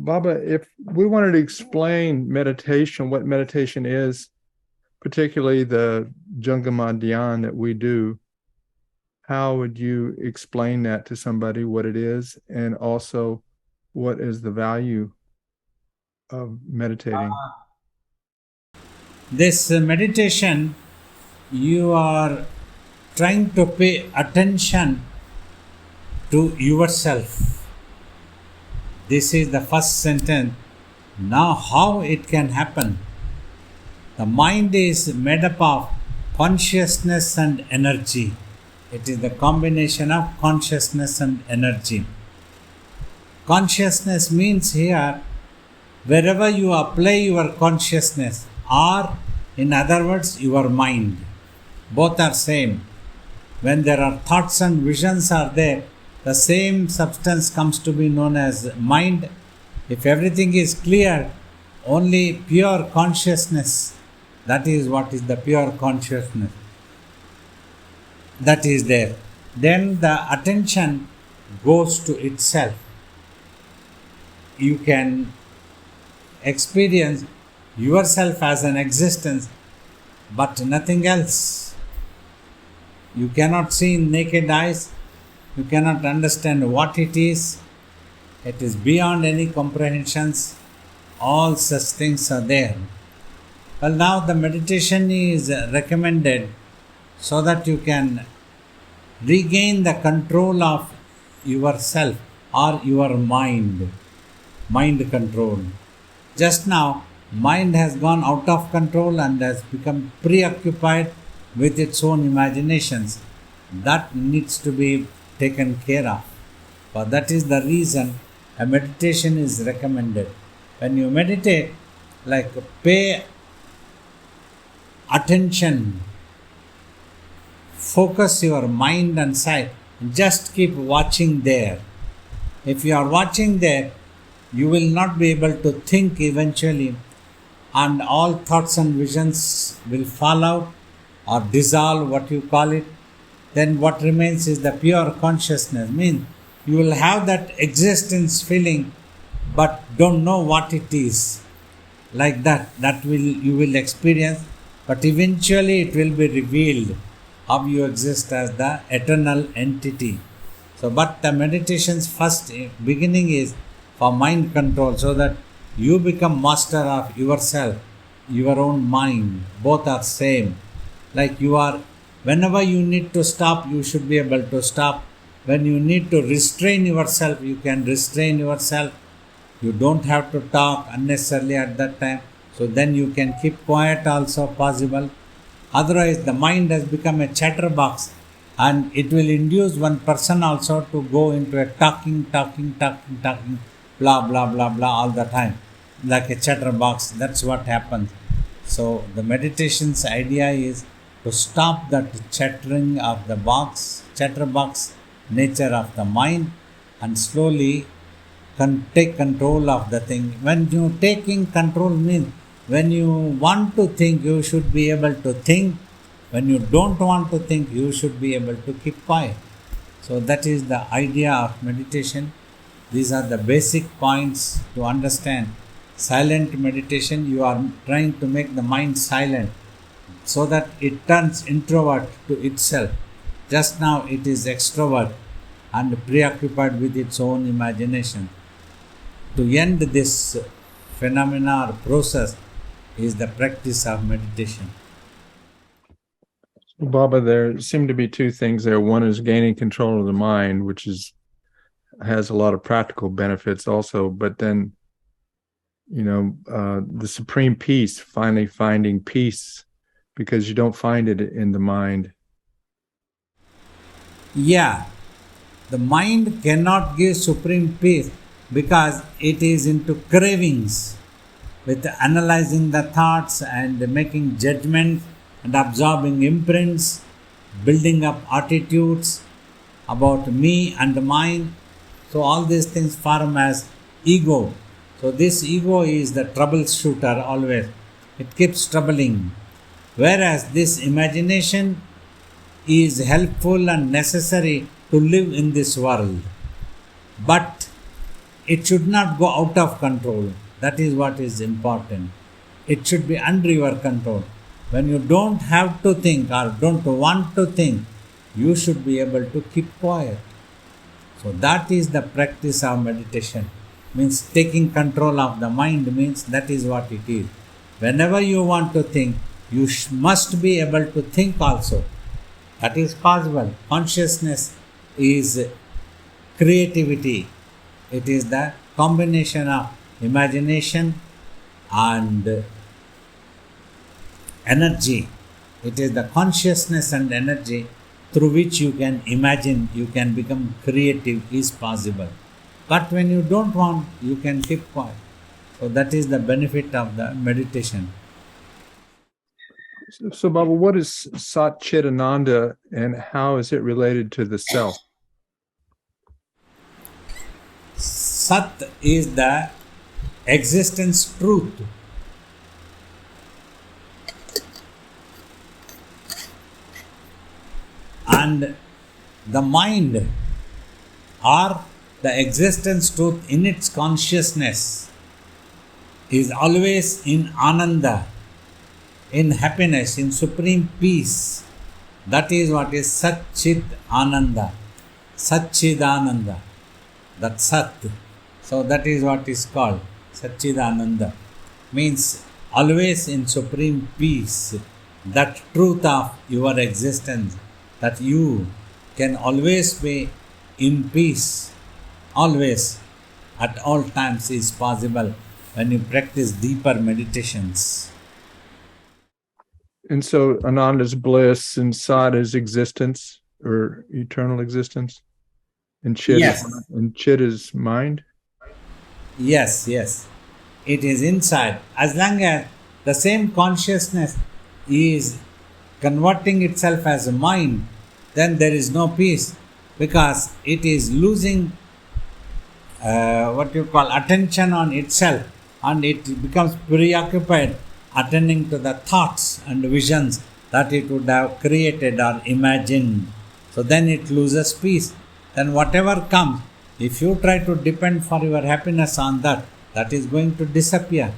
Baba, if we wanted to explain meditation, what meditation is, particularly the Jungama Dhyan that we do, how would you explain that to somebody, what it is, and also what is the value of meditating? This meditation, you are trying to pay attention to yourself. This is the first sentence. Now, how it can happen? The mind is made up of consciousness and energy. It is the combination of consciousness and energy. Consciousness means here wherever you apply your consciousness, or in other words, your mind. Both are same. When there are thoughts and visions are there, the same substance comes to be known as mind. If everything is clear, only pure consciousness, that is what is the pure consciousness, that is there. Then the attention goes to itself. You can experience yourself as an existence, but nothing else. You cannot see in naked eyes. You cannot understand what it is. It is beyond any comprehensions. All such things are there. Well, now the meditation is recommended so that you can regain the control of yourself or your mind. Mind control. Just now, mind has gone out of control and has become preoccupied with its own imaginations. That needs to be taken care of. For that is the reason a meditation is recommended. When you meditate, like pay attention, focus your mind and sight, just keep watching there. If you are watching there, you will not be able to think eventually, and all thoughts and visions will fall out or dissolve, what you call it. Then what remains is the pure consciousness. Means you will have that existence feeling but don't know what it is. Like that will you will experience, but eventually it will be revealed how you exist as the eternal entity. So but the meditation's first beginning is for mind control, so that you become master of yourself, your own mind. Both are same. Like you are, whenever you need to stop, you should be able to stop. When you need to restrain yourself, you can restrain yourself. You don't have to talk unnecessarily at that time. So then you can keep quiet also possible. Otherwise the mind has become a chatterbox, and it will induce one person also to go into a talking, blah blah blah blah all the time, like a chatterbox. That's what happens. So the meditation's idea is to stop that chattering of the chatterbox nature of the mind, and slowly take control of the thing. When you taking control means when you want to think, you should be able to think. When you don't want to think, you should be able to keep quiet. So that is the idea of meditation. These are the basic points to understand. Silent meditation, you are trying to make the mind silent so that it turns introvert to itself. Just now it is extrovert and preoccupied with its own imagination. To end this phenomena or process is the practice of meditation. Baba, there seem to be two things there. One is gaining control of the mind, which has a lot of practical benefits also, but then the supreme peace, finally finding peace, because you don't find it in the mind. Yeah, the mind cannot give supreme peace because it is into cravings, with analyzing the thoughts and making judgments and absorbing imprints, building up attitudes about me and mine. So all these things form as ego. So this ego is the troubleshooter always. It keeps troubling. Whereas this imagination is helpful and necessary to live in this world. But it should not go out of control. That is what is important. It should be under your control. When you don't have to think or don't want to think, you should be able to keep quiet. So that is the practice of meditation. Means taking control of the mind means that is what it is. Whenever you want to think, you must be able to think also. That is possible. Consciousness is creativity. It is the combination of imagination and energy. It is the consciousness and energy through which you can imagine, you can become creative is possible. But when you don't want, you can keep quiet. So that is the benefit of the meditation. So, Baba, what is Sat Chit Ananda and how is it related to the self? Sat is the existence truth. And the mind or the existence truth in its consciousness is always in ananda, in happiness, in supreme peace. That is what is Sat Chit Ananda, Satchidananda, that Sat. So that is what is called Satchidananda. Means always in supreme peace, that truth of your existence, that you can always be in peace, always, at all times is possible when you practice deeper meditations. And so Ananda's bliss and Sat is existence or eternal existence. And Chit, Yes. and Chit is mind. Yes, yes. It is inside. As long as the same consciousness is converting itself as a mind, then there is no peace because it is losing what you call attention on itself and it becomes preoccupied attending to the thoughts and visions that it would have created or imagined. So then it loses peace. Then whatever comes, if you try to depend for your happiness on that, that is going to disappear.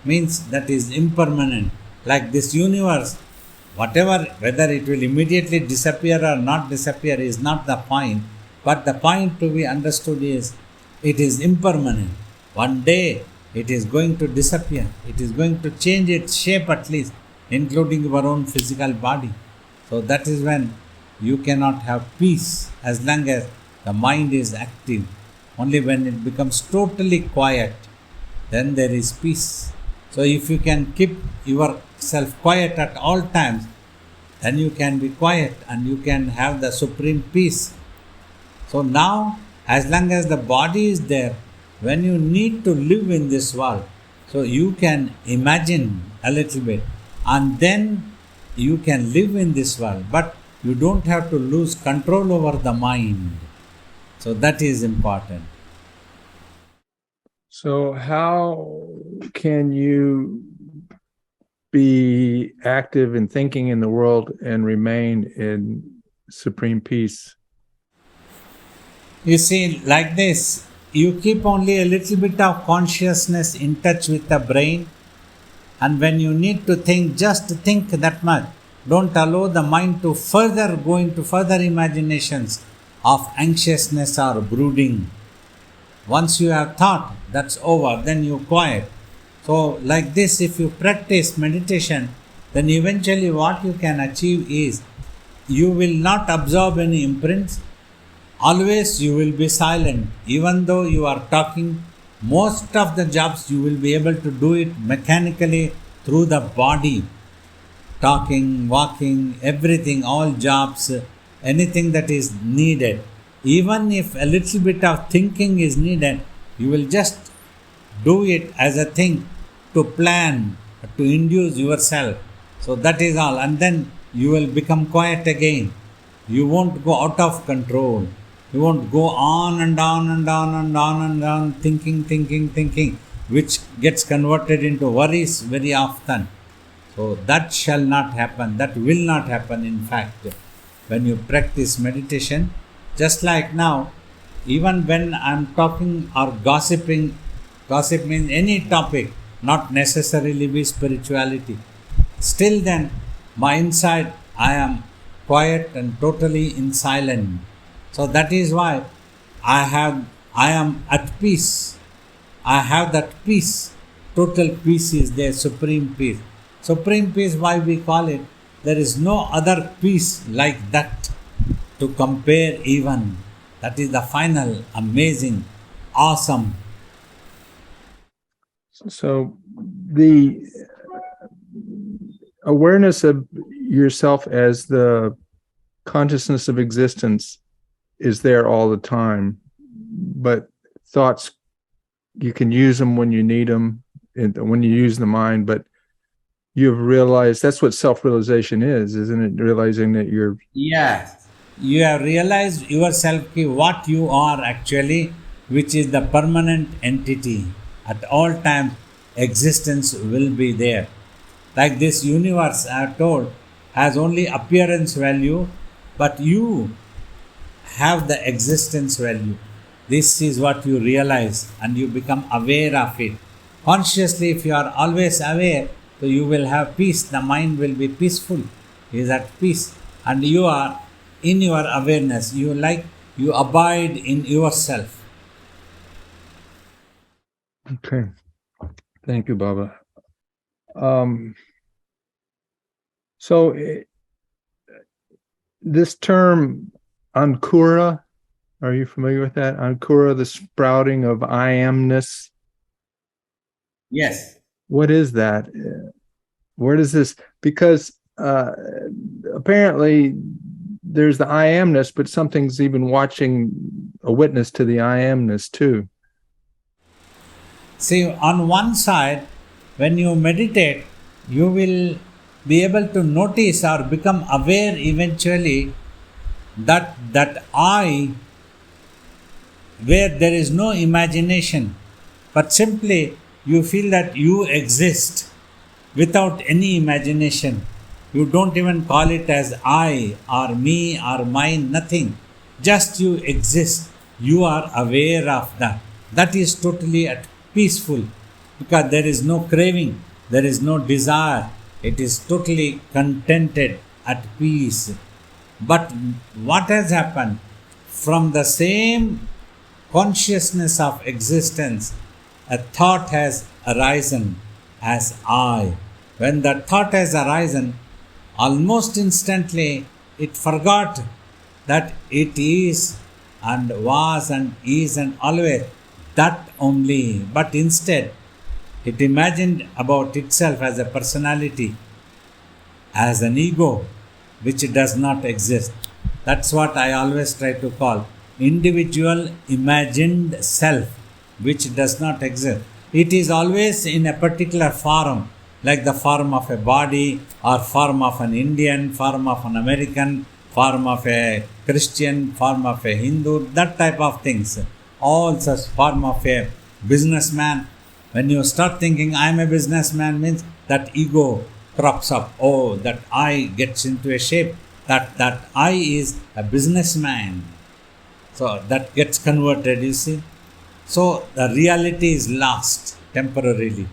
Means that is impermanent. Like this universe, whatever, whether it will immediately disappear or not disappear is not the point. But the point to be understood is, it is impermanent. One day it is going to disappear. It is going to change its shape at least, including your own physical body. So that is when you cannot have peace as long as the mind is active. Only when it becomes totally quiet, then there is peace. So if you can keep yourself quiet at all times, then you can be quiet and you can have the supreme peace. So now, as long as the body is there, when you need to live in this world, so you can imagine a little bit and then you can live in this world, but you don't have to lose control over the mind. So that is important. So how can you be active in thinking in the world and remain in supreme peace? You see, like this, you keep only a little bit of consciousness in touch with the brain, and when you need to think, just think that much. Don't allow the mind to further go into further imaginations of anxiousness or brooding. Once you have thought, that's over, then you quiet. So like this, if you practice meditation, then eventually what you can achieve is, you will not absorb any imprints. Always you will be silent. Even though you are talking, most of the jobs you will be able to do it mechanically through the body. Talking, walking, everything, all jobs, anything that is needed. Even if a little bit of thinking is needed, you will just do it as a thing to plan, to induce yourself. So that is all. And then you will become quiet again. You won't go out of control. You won't go on and on and on and on and on, thinking, which gets converted into worries very often. So that shall not happen. That will not happen, in fact, when you practice meditation. Just like now, even when I'm talking or gossiping, gossip means any topic, not necessarily be spirituality. Still then, my inside I am quiet and totally in silent. So that is why I am at peace. I have that peace. Total peace is there, supreme peace. Supreme peace, why we call it? There is no other peace like that to compare even. That is the final, amazing, awesome. So the awareness of yourself as the consciousness of existence is there all the time, but thoughts, you can use them when you need them, and when you use the mind, but you've realized that's what self-realization is, isn't it? Realizing that you're... Yes. You have realized yourself what you are actually, which is the permanent entity. At all times, existence will be there. Like this universe, I have told, has only appearance value, but you have the existence value. This is what you realize and you become aware of it. Consciously, if you are always aware, so you will have peace. The mind will be peaceful, is at peace. And you are in your awareness. You abide in yourself. Okay. Thank you, Baba. So this term Ankura, are you familiar with that? Ankura, the sprouting of I amness. Yes. What is that? Where does this, because apparently there's the I amness, but something's even watching a witness to the I amness too. See, on one side, when you meditate, you will be able to notice or become aware eventually that I, where there is no imagination, but simply you feel that you exist without any imagination. You don't even call it as I or me or mine, nothing. Just you exist. You are aware of that. That is totally peaceful, because there is no craving, there is no desire. It is totally contented, at peace. But what has happened? From the same consciousness of existence, a thought has arisen as I. When that thought has arisen, almost instantly it forgot that it is and was and is and always that only. But instead, it imagined about itself as a personality, as an ego, which does not exist. That's what I always try to call individual imagined self, which does not exist. It is always in a particular form, like the form of a body, or form of an Indian, form of an American, form of a Christian, form of a Hindu, that type of things. All such form of a businessman. When you start thinking I am a businessman, means that ego crops up. Oh, that I gets into a shape, that I is a businessman. So that gets converted, you see. So the reality is lost temporarily.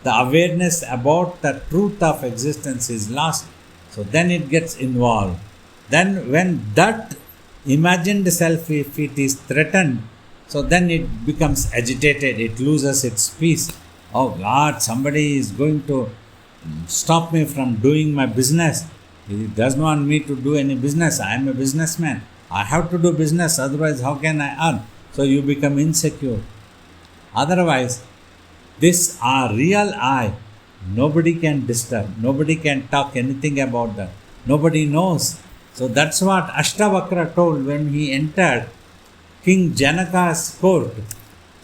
The awareness about the truth of existence is lost. So then it gets involved. Then when that imagined self, if it is threatened, so then it becomes agitated, it loses its peace. Oh God, somebody is going to stop me from doing my business. He does not want me to do any business. I am a businessman. I have to do business, otherwise how can I earn? So you become insecure. Otherwise, this real I, nobody can disturb, nobody can talk anything about that. Nobody knows. So that's what Ashtavakra told when he entered King Janaka's court.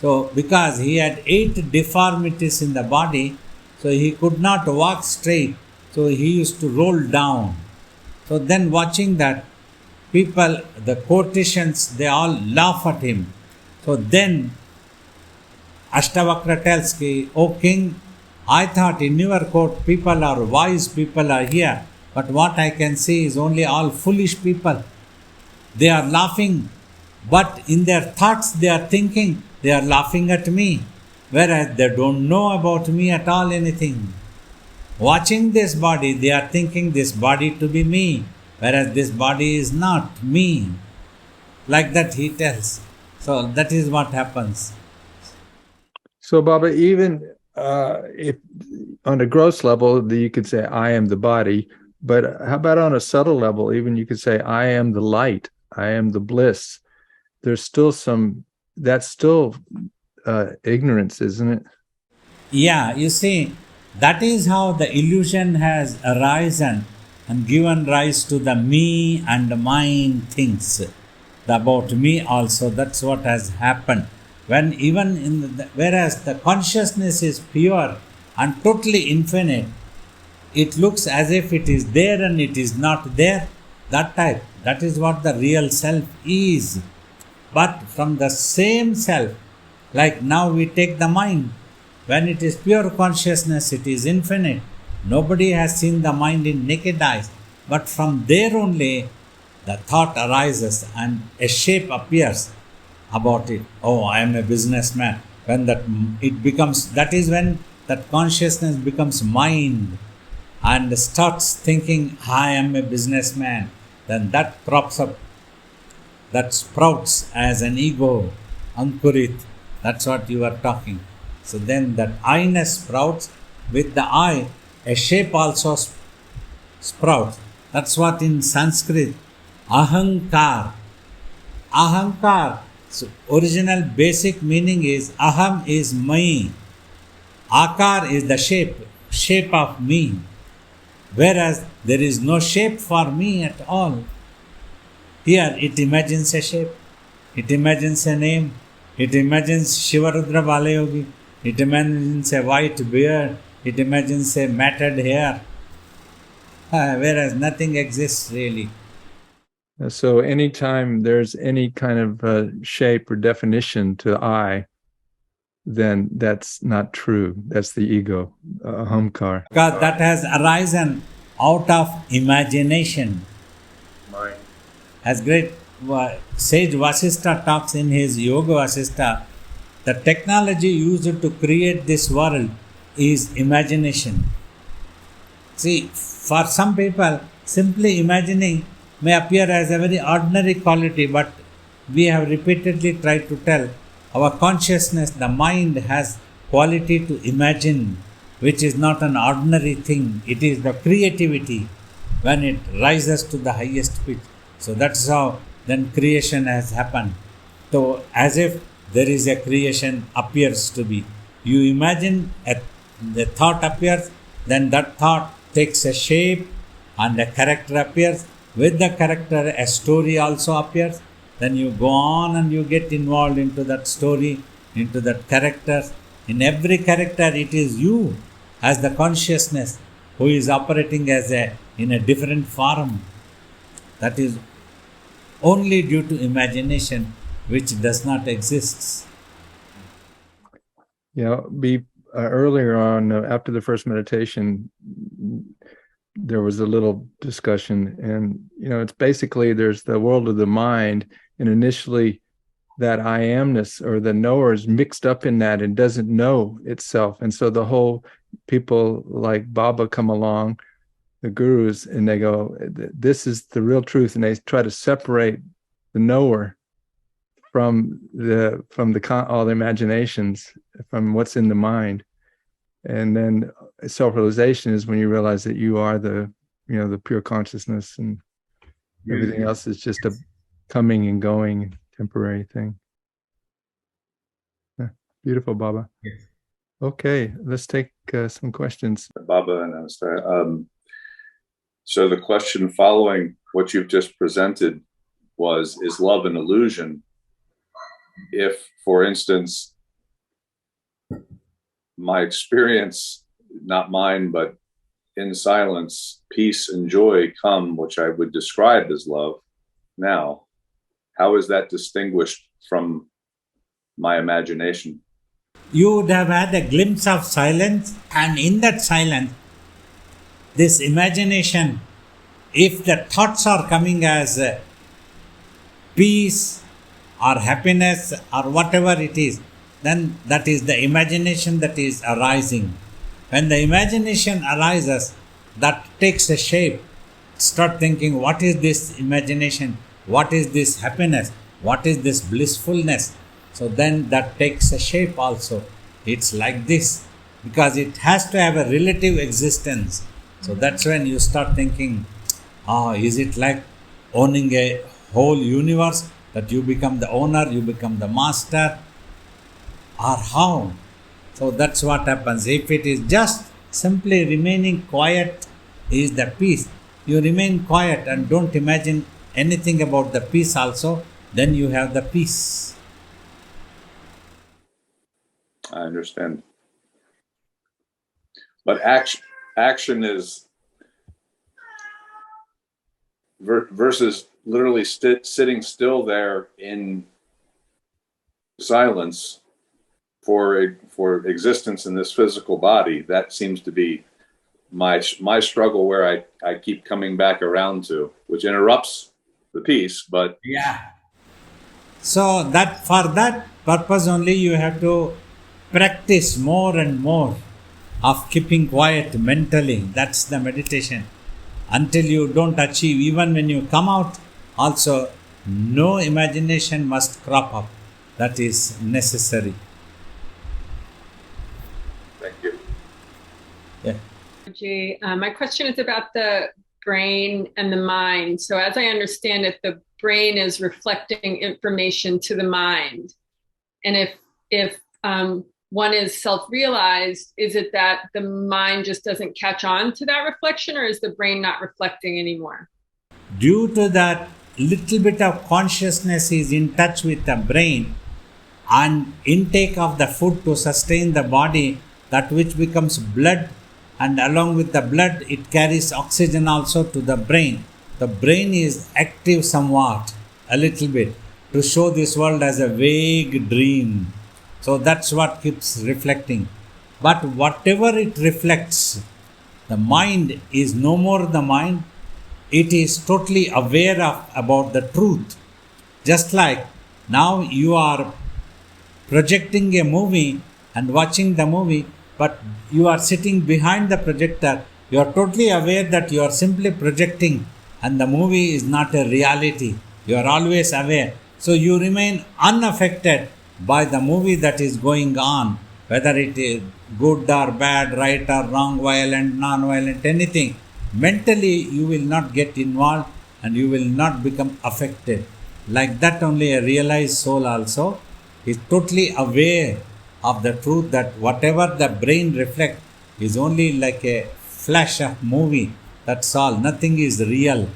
So because he had 8 deformities in the body, so he could not walk straight. So he used to roll down. So then watching that, people, the courtesans, they all laugh at him. So then Ashtavakra tells, O king, I thought in your court people are wise, people are here. But what I can see is only all foolish people. They are laughing But in their thoughts, they are thinking they are laughing at me, whereas they don't know about me at all anything. Watching this body, they are thinking this body to be me, whereas this body is not me. Like that he tells. So that is what happens. So, Baba, even if on a gross level, you could say, I am the body, but how about on a subtle level? Even you could say, I am the light, I am the bliss. There's still that's still ignorance, isn't it? Yeah, you see, that is how the illusion has arisen and given rise to the me and mine things. About me also, that's what has happened. When even whereas the consciousness is pure and totally infinite, it looks as if it is there and it is not there. That type, that is what the real self is. But from the same self, like now we take the mind, when it is pure consciousness, it is infinite. Nobody has seen the mind in naked eyes, but from there only the thought arises and a shape appears about it. Oh, I am a businessman. When that is when that consciousness becomes mind and starts thinking, I am a businessman. Then that crops up, that sprouts as an ego, Ankurit. That's what you are talking. So then that I-ness sprouts. With the I, a shape also sprouts. That's what in Sanskrit, Ahankar. Ahankar. So original basic meaning is Aham is me. Akar is the shape of me. Whereas there is no shape for me at all. Here it imagines a shape, it imagines a name, it imagines Shivarudra Balayogi, it imagines a white beard, it imagines a matted hair, whereas nothing exists really. So anytime there's any kind of shape or definition to I, then that's not true. That's the ego, ahamkar. Because that has arisen out of imagination. Mind. As great sage Vasistha talks in his Yoga Vasistha, the technology used to create this world is imagination. See, for some people, simply imagining may appear as a very ordinary quality, but we have repeatedly tried to tell our consciousness, the mind has quality to imagine, which is not an ordinary thing. It is the creativity when it rises to the highest pitch. So that's how then creation has happened. So as if there is a creation appears to be. You imagine the thought appears, then that thought takes a shape and a character appears. With the character, a story also appears. Then you go on and you get involved into that story, into that character. In every character, it is you as the consciousness who is operating in a different form. That is only due to imagination, which does not exist. Yeah, earlier on, after the first meditation, there was a little discussion, and it's basically there's the world of the mind, and initially that I amness or the knower is mixed up in that and doesn't know itself, and so the whole people like Baba come along, the gurus, and they go, this is the real truth, and they try to separate the knower from all the imaginations, from what's in the mind. And then self-realization is when you realize that you are the pure consciousness, and everything else is just a coming and going temporary thing. Yeah, beautiful, Baba. Yes. Okay, let's take some questions. Baba and Anastasia. So the question following what you've just presented was, is love an illusion? If, for instance, my experience, not mine, but in silence, peace and joy come, which I would describe as love now, how is that distinguished from my imagination? You would have had a glimpse of silence, and in that silence, this imagination, if the thoughts are coming as peace or happiness or whatever it is, then that is the imagination that is arising. When the imagination arises, that takes a shape. Start thinking, what is this imagination? What is this happiness? What is this blissfulness? So then that takes a shape also. It's like this because it has to have a relative existence. So that's when you start thinking, is it like owning a whole universe that you become the owner, you become the master, or how? So that's what happens. If it is just simply remaining quiet is the peace, you remain quiet and don't imagine anything about the peace also, then you have the peace. I understand. But action is versus literally sitting still there in silence for existence in this physical body. That seems to be my struggle, where I keep coming back around to, which interrupts the peace. But Yeah. So that for that purpose only you have to practice more and more of keeping quiet mentally. That's the meditation. Until you don't achieve, even when you come out, also no imagination must crop up. That is necessary. thank you. Yeah. My question is about the brain and the mind. So, as I understand it, the brain is reflecting information to the mind, and if one is self-realized, is it that the mind just doesn't catch on to that reflection, or is the brain not reflecting anymore? Due to that, little bit of consciousness is in touch with the brain, and intake of the food to sustain the body, that which becomes blood, and along with the blood it carries oxygen also to the brain. The brain is active somewhat, a little bit, to show this world as a vague dream. So that's what keeps reflecting. But whatever it reflects, the mind is no more the mind. It is totally aware of about the truth. Just like now you are projecting a movie and watching the movie, but you are sitting behind the projector. You are totally aware that you are simply projecting and the movie is not a reality. You are always aware. So you remain unaffected by the movie that is going on, whether it is good or bad, right or wrong, violent, non-violent, anything. Mentally you will not get involved and you will not become affected. Like that only a realized soul also is totally aware of the truth that whatever the brain reflects is only like a flash of movie. That's all. Nothing is real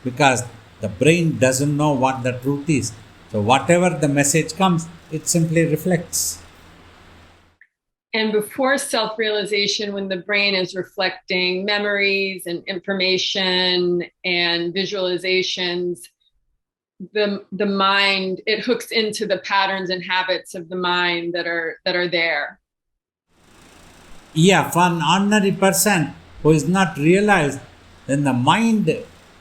because the brain doesn't know what the truth is. So whatever the message comes, it simply reflects. And before self-realization, when the brain is reflecting memories and information and visualizations, the mind, it hooks into the patterns and habits of the mind that are there. Yeah, for an ordinary person who is not realized, then the mind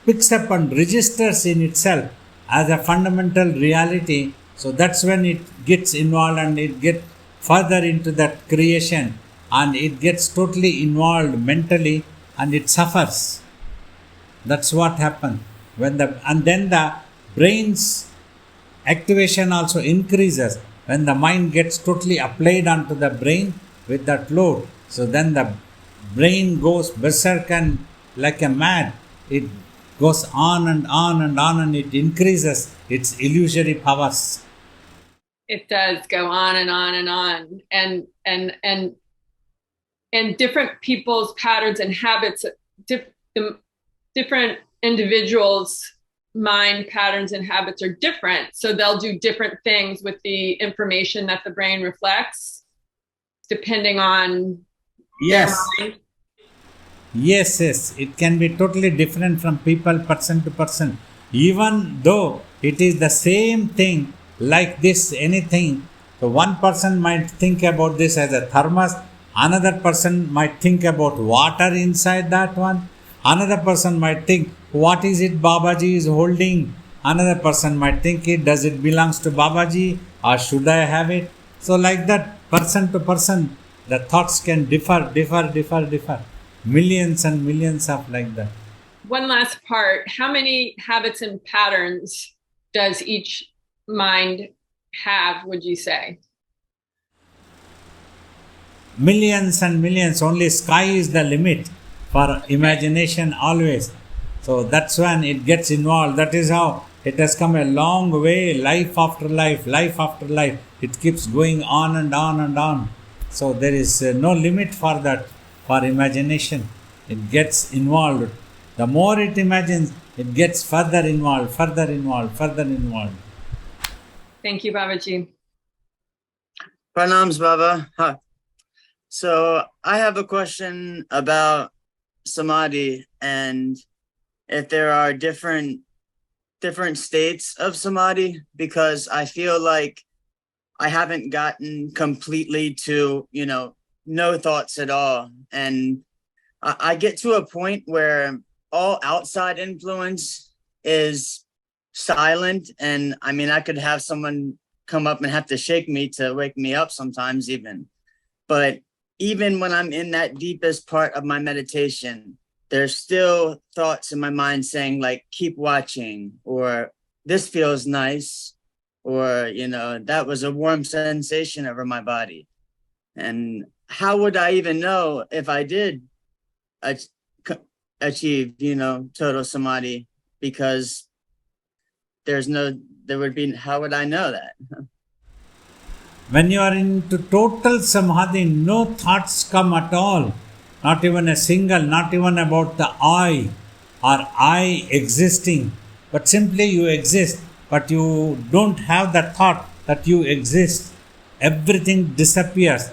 picks up and registers in itself as a fundamental reality. So that's when it gets involved and it gets further into that creation and it gets totally involved mentally and it suffers. That's what happens. And then the brain's activation also increases when the mind gets totally applied onto the brain with that load. So then the brain goes berserk and like a mad. It goes on and on and on and it increases its illusory powers. It does go on and on and on. And different people's patterns and habits, different individuals' mind patterns and habits are different. So they'll do different things with the information that the brain reflects, depending on their mind. Yes, it can be totally different from people, person to person. Even though it is the same thing, like this, anything. So one person might think about this as a thermos, another person might think about water inside that one, another person might think, what is it Babaji is holding? Another person might think does it belongs to Babaji or should I have it? So like that, person to person, the thoughts can differ. Millions and millions of like that. One last part. How many habits and patterns does each mind have, would you say? Millions and millions. Only sky is the limit for imagination always. So that's when it gets involved. That is how it has come a long way, life after life, life after life. It keeps going on and on and on. So there is no limit for that, for imagination. It gets involved. The more it imagines, it gets further involved. Thank you, Babaji. Pranams, Baba. Huh. So I have a question about samadhi and if there are different states of samadhi, because I feel like I haven't gotten completely to, no thoughts at all. And I get to a point where all outside influence is silent. And I mean, I could have someone come up and have to shake me to wake me up sometimes even. But even when I'm in that deepest part of my meditation, there's still thoughts in my mind saying like, keep watching, or this feels nice, or, that was a warm sensation over my body. And how would I even know if I did achieve, total samadhi? Because how would I know that? When you are into total samadhi, no thoughts come at all. Not even a single, not even about the I or I existing. But simply you exist. But you don't have the thought that you exist. Everything disappears.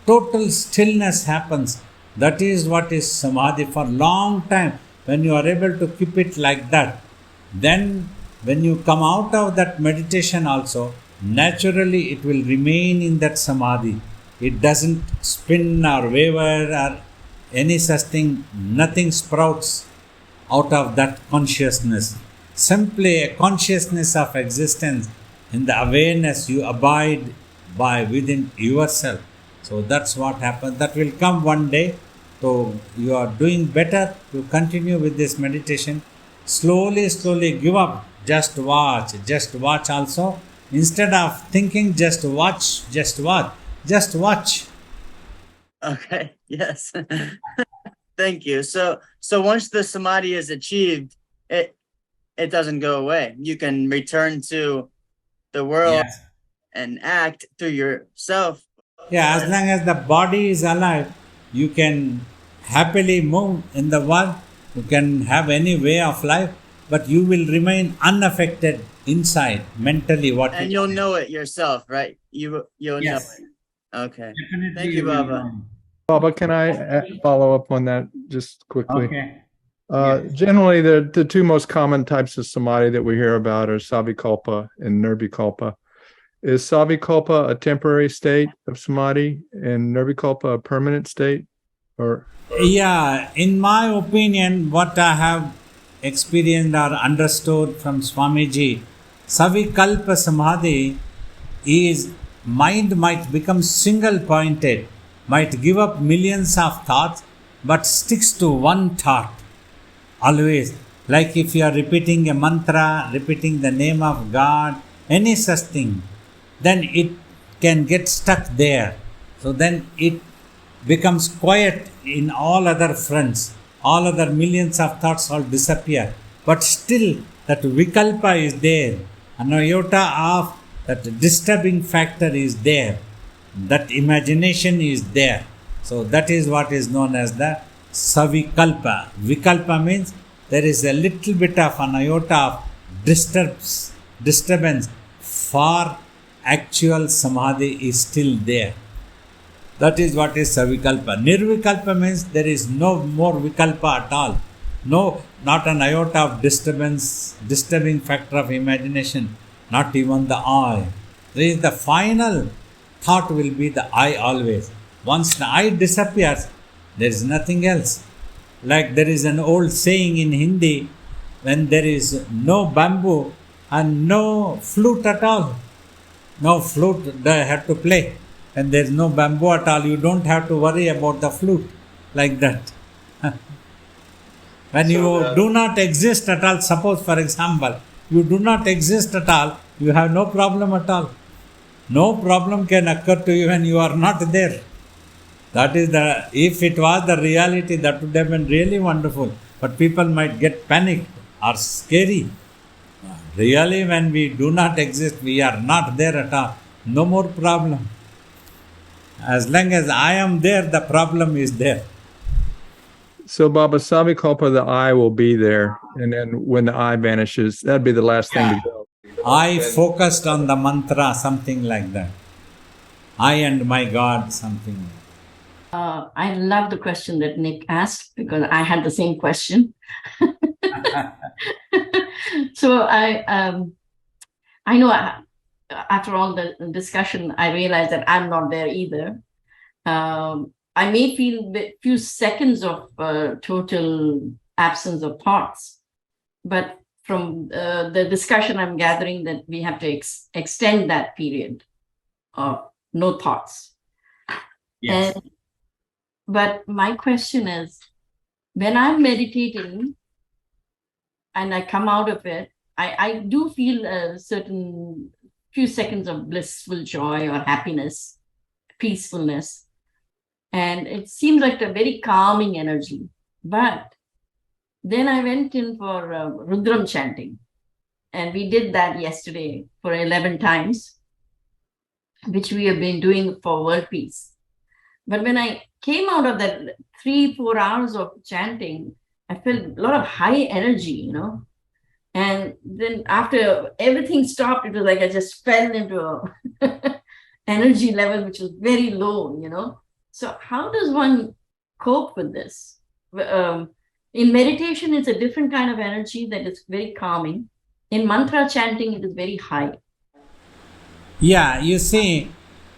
Total stillness happens. That is what is samadhi for long time. When you are able to keep it like that, then when you come out of that meditation also, naturally it will remain in that samadhi. It doesn't spin or waver or any such thing. Nothing sprouts out of that consciousness. Simply a consciousness of existence. In the awareness you abide by within yourself. So that's what happens. That will come one day. So you are doing better to continue with this meditation. Slowly give up. Just watch also. Instead of thinking, just watch. Okay, yes. Thank you. So once the samadhi is achieved, it doesn't go away. You can return to the world and act through yourself. Yeah, as long as the body is alive, you can happily move in the world. You can have any way of life, but you will remain unaffected inside mentally. And you'll know it yourself, right? You'll know it. Okay. Definitely. Thank you, Baba. Baba, can I follow up on that just quickly? Okay. Generally, the two most common types of samadhi that we hear about are savikalpa and nirvikalpa. Is savikalpa a temporary state of samadhi and nirvikalpa a permanent state? Or yeah, in my opinion, what I have experienced or understood from Swamiji, savikalpa samadhi is mind might become single pointed, might give up millions of thoughts, but sticks to one thought always. Like if you are repeating a mantra, repeating the name of God, any such thing, then it can get stuck there. So then it becomes quiet in all other fronts. All other millions of thoughts all disappear. But still that vikalpa is there. An iota of that disturbing factor is there. That imagination is there. So that is what is known as the savikalpa. Vikalpa means there is a little bit of an iota of disturbance for actual samadhi is still there. That is what is savikalpa. Nirvikalpa means there is no more vikalpa at all. No, not an iota of disturbing factor of imagination, not even the I. There is the final thought will be the I always. Once the I disappears, there is nothing else. Like there is an old saying in Hindi, when there is no bamboo and no flute at all. No flute they have to play. When there is no bamboo at all, you don't have to worry about the flute like that. When you do not exist at all, suppose for example, you do not exist at all, you have no problem at all. No problem can occur to you when you are not there. That is if it was the reality, that would have been really wonderful. But people might get panicked or scary. Really, when we do not exist, we are not there at all. No more problem. As long as I am there, the problem is there. So Baba Savikalpa, the I will be there. And then when the I vanishes, that'd be the last thing to go. I focused on the mantra, something like that. I and my God, something. I love the question that Nick asked because I had the same question. So I know after all the discussion, I realized that I'm not there either. I may feel a few seconds of total absence of thoughts, but from the discussion, I'm gathering that we have to extend that period of no thoughts. Yes. But my question is, when I'm meditating and I come out of it, I do feel a certain few seconds of blissful joy or happiness, peacefulness. And it seems like a very calming energy. But then I went in for Rudram chanting. And we did that yesterday for 11 times, which we have been doing for world peace. But when I came out of that 3-4 hours of chanting, I felt a lot of high energy, And then after everything stopped, it was like I just fell into a energy level which was very low, So how does one cope with this? In meditation, it's a different kind of energy that is very calming. In mantra chanting, it is very high. Yeah, you see,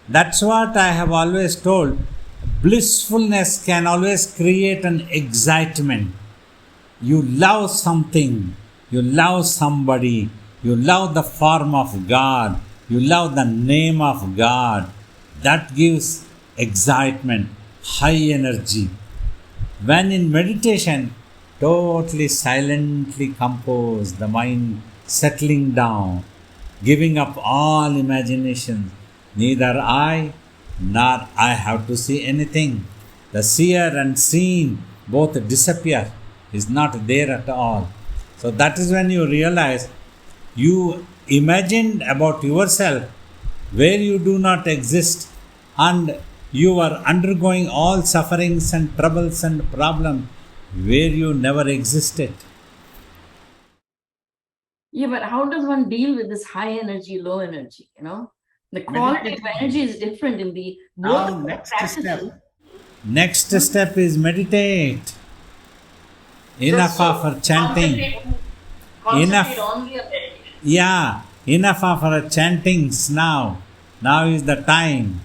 that's what I have always told. Blissfulness can always create an excitement. You love something, you love somebody, you love the form of God, you love the name of God. That gives excitement, high energy. When in meditation, totally silently composed, the mind settling down, giving up all imagination, neither I nor I have to see anything. The seer and seen both disappear, is not there at all. So that is when you realize you imagined about yourself where you do not exist, and you are undergoing all sufferings and troubles and problems where you never existed. Yeah, but how does one deal with this high energy, low energy, The quality of energy is different in the Now, next step is meditate. Enough of chanting. Enough. Yeah, enough of our chantings now. Now is the time.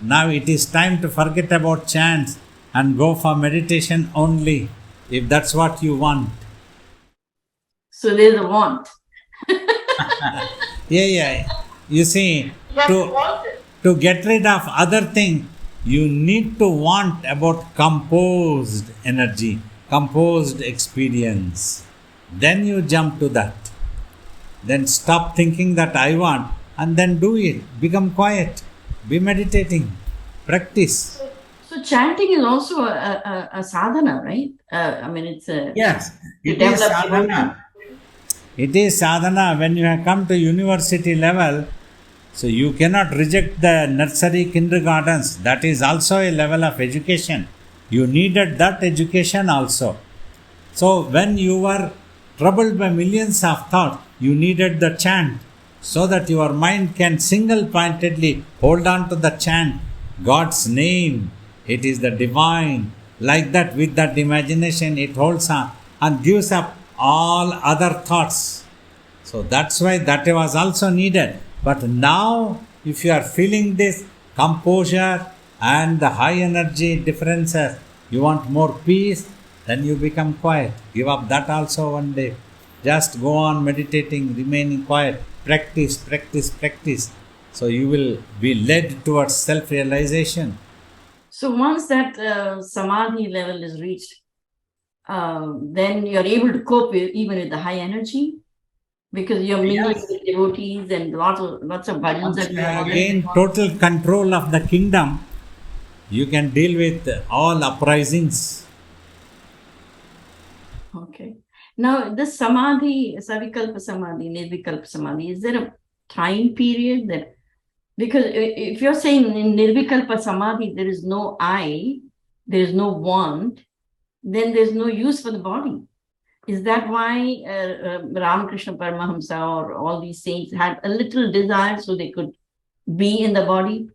Now it is time to forget about chants and go for meditation only, if that's what you want. So there's a want. Yeah. You see, to get rid of other thing, you need to want about composed energy, composed experience. Then you jump to that. Then stop thinking that I want and then do it. Become quiet. Be meditating. Practice. So chanting is also a sadhana, right? It's a... Yes, it is sadhana. It is sadhana. When you have come to university level, so you cannot reject the nursery, kindergartens. That is also a level of education. You needed that education also. So when you were troubled by millions of thoughts, you needed the chant so that your mind can single-pointedly hold on to the chant, God's name. It is the divine. Like that, with that imagination, it holds on and gives up all other thoughts. So that's why that was also needed. But now, if you are feeling this composure and the high energy differences, you want more peace, then you become quiet. Give up that also one day. Just go on meditating, remaining quiet. Practice, practice, practice. So you will be led towards self-realization. So once that samadhi level is reached, then you're able to cope even with the high energy, because you're mingling with devotees and lots of bhajans Once that you you're have already gained on. total control of the kingdom, you can deal with all uprisings. Okay. Now, this samadhi, savikalpa samadhi, nirvikalpa samadhi, is there a time period that, because if you're saying in nirvikalpa samadhi, there is no I, there is no want, then there's no use for the body. Is that why Ramakrishna Paramahamsa or all these saints had a little desire so they could be in the body?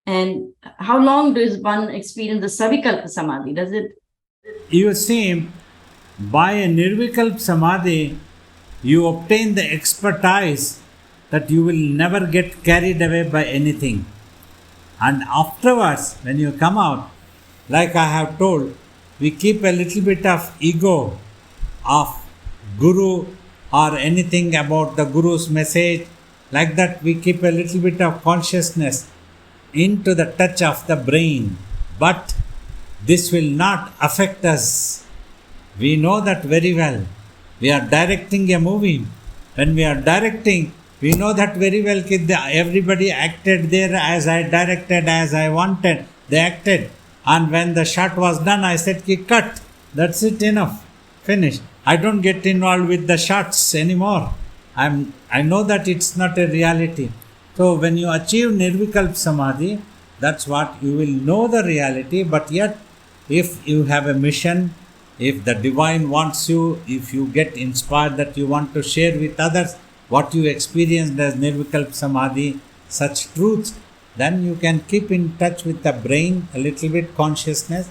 And how long does one experience the savikalpa samadhi? Does it? You see, by a nirvikalp samadhi, you obtain the expertise that you will never get carried away by anything. And afterwards, when you come out, like I have told, we keep a little bit of ego of Guru or anything about the Guru's message. Like that, we keep a little bit of consciousness into the touch of the brain. But this will not affect us. We know that very well. We are directing a movie. When we are directing, we know that very well. Everybody acted there as I directed, as I wanted. They acted. And when the shot was done, I said, cut. That's it, enough. Finished. I don't get involved with the shots anymore. I know that it's not a reality. So when you achieve Nirvikalp Samadhi, that's what you will know the reality. But yet, if you have a mission, if the divine wants you, if you get inspired that you want to share with others what you experienced as Nirvikalp Samadhi, such truths, then you can keep in touch with the brain, a little bit consciousness,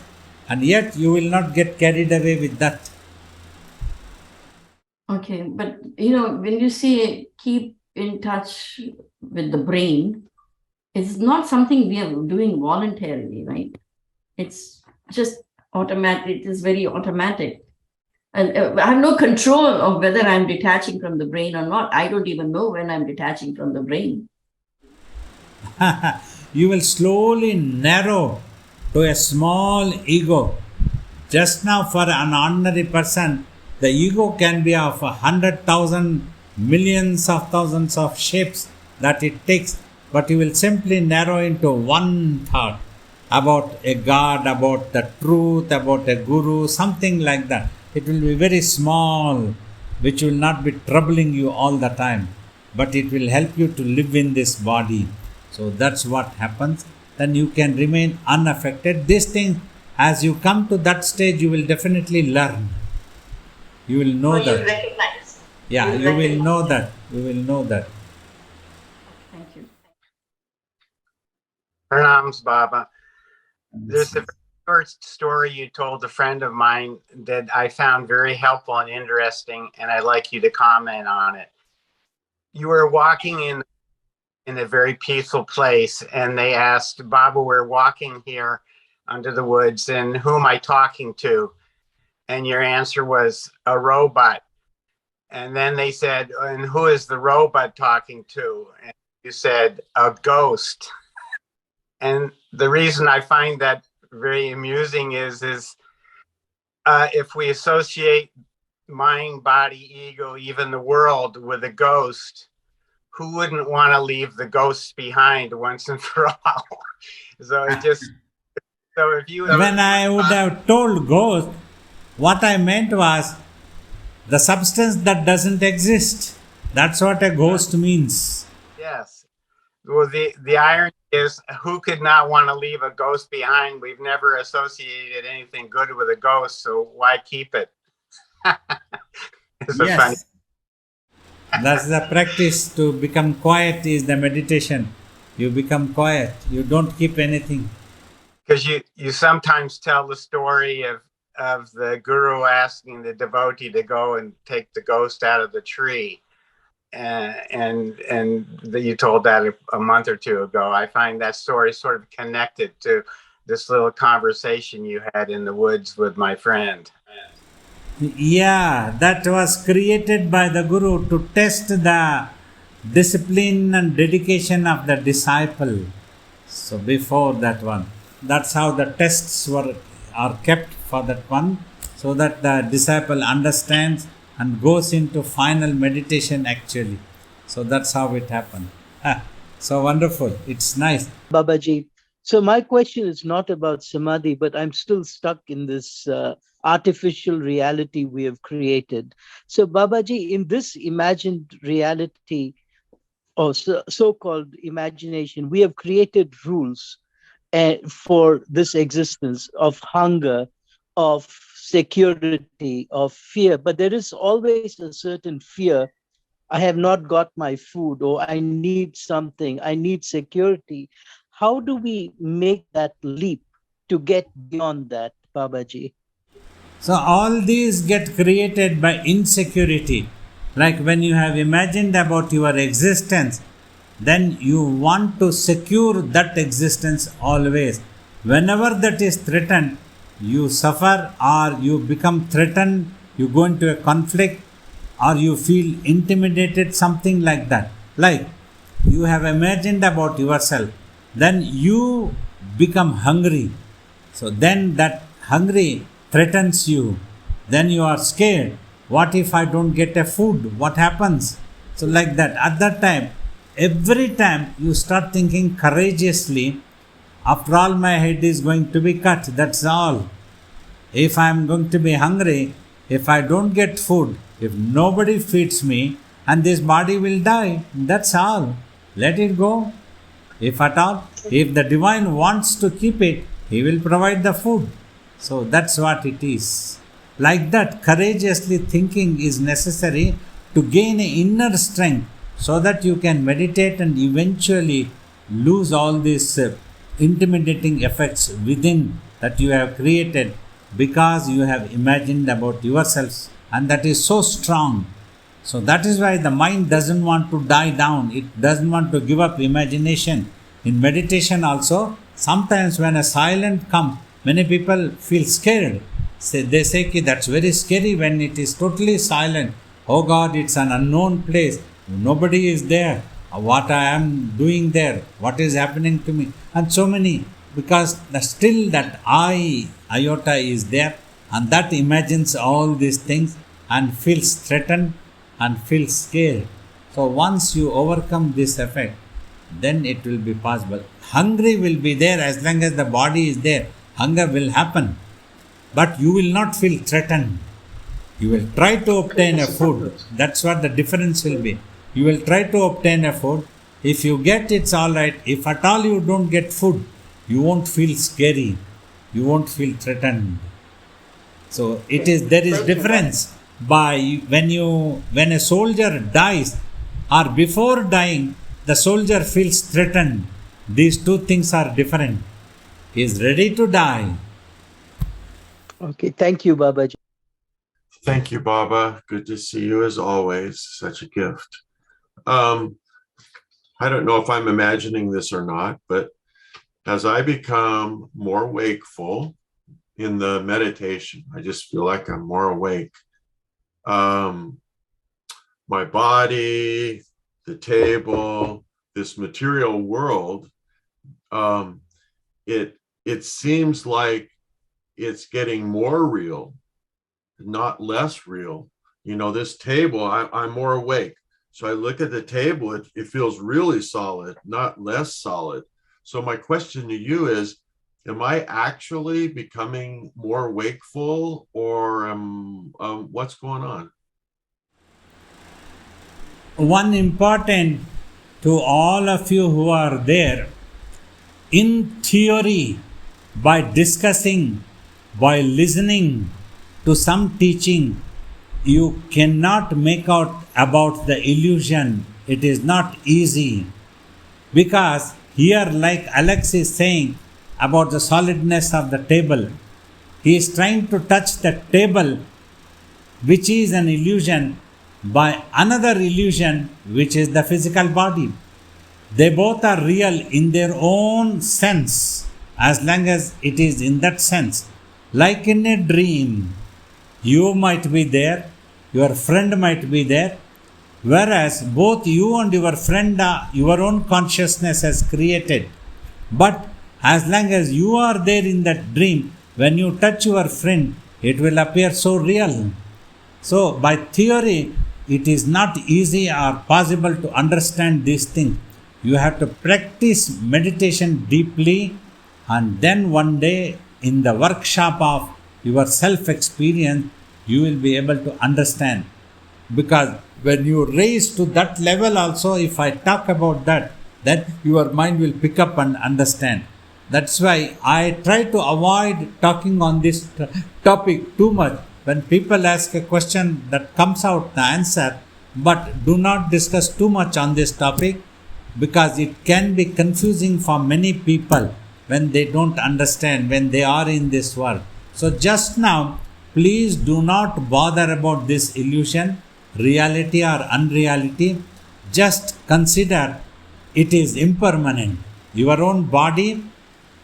and yet you will not get carried away with that. Okay, but when you say keep in touch with the brain, it's not something we are doing voluntarily, right? It's just automatic. It is very automatic. And I have no control of whether I'm detaching from the brain or not. I don't even know when I'm detaching from the brain. You will slowly narrow to a small ego. Just now, for an ordinary person, the ego can be of 100,000, millions of thousands of shapes that it takes, but you will simply narrow into one thought about a God, about the truth, about a guru, something like that. It will be very small, which will not be troubling you all the time, but it will help you to live in this body. So that's what happens. Then you can remain unaffected. This thing, as you come to that stage, you will definitely learn. You will know that. You recognize. Yeah, you will know that. You will know that. Thank you. Pranams, Baba. There's a first story you told a friend of mine that I found very helpful and interesting, and I'd like you to comment on it. You were walking in a very peaceful place, and they asked, Baba, we're walking here under the woods, and who am I talking to? And your answer was a robot. And then they said, and who is the robot talking to? And you said, a ghost. And the reason I find that very amusing is if we associate mind, body, ego, even the world with a ghost, who wouldn't want to leave the ghosts behind once and for all? So if you When I would have told ghost, what I meant was the substance that doesn't exist. That's what a ghost means. Yes. Well, the irony is, who could not want to leave a ghost behind? We've never associated anything good with a ghost, so why keep it? It's Yes. funny. That's the practice. To become quiet is the meditation. You become quiet. You don't keep anything. Because you sometimes tell the story of the guru asking the devotee to go and take the ghost out of the tree. And you told that a month or two ago. I find that story sort of connected to this little conversation you had in the woods with my friend. Yeah, that was created by the Guru to test the discipline and dedication of the disciple. So before that one, that's how the tests are kept for that one, so that the disciple understands and goes into final meditation actually. So that's how it happened. So wonderful. It's nice. Babaji. So my question is not about samadhi, but I'm still stuck in this artificial reality we have created. So Babaji, in this imagined reality, or so-called imagination, we have created rules for this existence of hunger, of security, of fear. But there is always a certain fear. I have not got my food, or I need something, I need security. How do we make that leap to get beyond that, Babaji? So all these get created by insecurity. Like when you have imagined about your existence, then you want to secure that existence always. Whenever that is threatened, you suffer or you become threatened, you go into a conflict or you feel intimidated, something like that. Like you have imagined about yourself, then you become hungry. So then that hungry threatens you. Then you are scared. What if I don't get a food? What happens? So like that. At that time, every time you start thinking courageously, after all my head is going to be cut. That's all. If I am going to be hungry, if I don't get food, if nobody feeds me, and this body will die. That's all. Let it go. If at all, if the divine wants to keep it, he will provide the food. So that's what it is. Like that, courageously thinking is necessary to gain inner strength so that you can meditate and eventually lose all these intimidating effects within that you have created because you have imagined about yourselves, and that is so strong. So that is why the mind doesn't want to die down. It doesn't want to give up imagination. In meditation also, sometimes when a silence comes, many people feel scared. They say that that's very scary when it is totally silent. Oh God, it's an unknown place. Nobody is there. What I am doing there? What is happening to me? And so many, because still that iota is there, and that imagines all these things and feels threatened and feels scared. So once you overcome this effect, then it will be possible. Hungry will be there as long as the body is there. Hunger will happen, but you will not feel threatened. You will try to obtain a food. That's what the difference will be. You will try to obtain a food. If you get, it's all right. If at all you don't get food, you won't feel scary. You won't feel threatened. So there is difference by when a soldier dies or before dying, the soldier feels threatened. These two things are different. He is ready to die. Okay, thank you, Babaji. Thank you, Baba. Good to see you as always. Such a gift. I don't know if I'm imagining this or not, but as I become more wakeful in the meditation, I just feel like I'm more awake. My body, the table, this material world, it seems like it's getting more real, not less real. You know, this table, I'm more awake. So I look at the table, it feels really solid, not less solid. So my question to you is, am I actually becoming more wakeful, or what's going on? One important to all of you who are there, in theory, by discussing, by listening to some teaching, you cannot make out about the illusion. It is not easy. Because here, like Alex is saying about the solidness of the table, he is trying to touch the table, which is an illusion, by another illusion, which is the physical body. They both are real in their own sense. as long as it is in that sense. Like in a dream, you might be there, your friend might be there, whereas both you and your friend are your own consciousness has created. But as long as you are there in that dream, when you touch your friend, it will appear so real. So by theory, it is not easy or possible to understand these things. You have to practice meditation deeply, and then one day in the workshop of your self experience, you will be able to understand. Because when you raise to that level also, if I talk about that, then your mind will pick up and understand. That's why I try to avoid talking on this topic too much. When people ask a question, that comes out the answer, but do not discuss too much on this topic, because it can be confusing for many people when they don't understand, when they are in this world. So just now, please do not bother about this illusion, reality or unreality. Just consider it is impermanent. Your own body,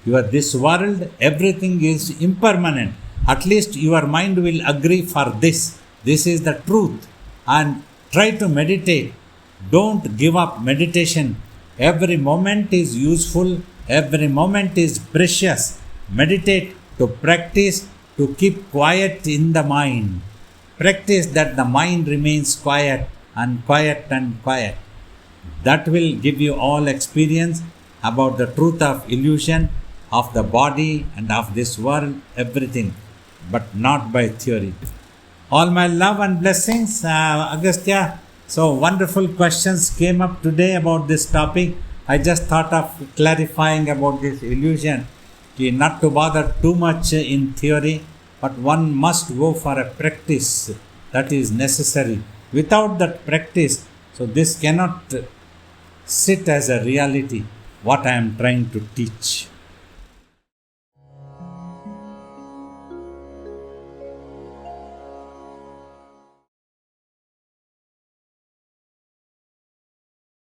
this world, everything is impermanent. At least your mind will agree for this. This is the truth. And try to meditate. Don't give up meditation. Every moment is useful. Every moment is precious. Meditate to practice to keep quiet in the mind. Practice that the mind remains quiet and quiet and quiet. That will give you all experience about the truth of illusion, of the body and of this world, everything, but not by theory. All my love and blessings, Agastya. So wonderful questions came up today about this topic. I just thought of clarifying about this illusion, not to bother too much in theory, but one must go for a practice that is necessary. Without that practice, so this cannot sit as a reality, what I am trying to teach.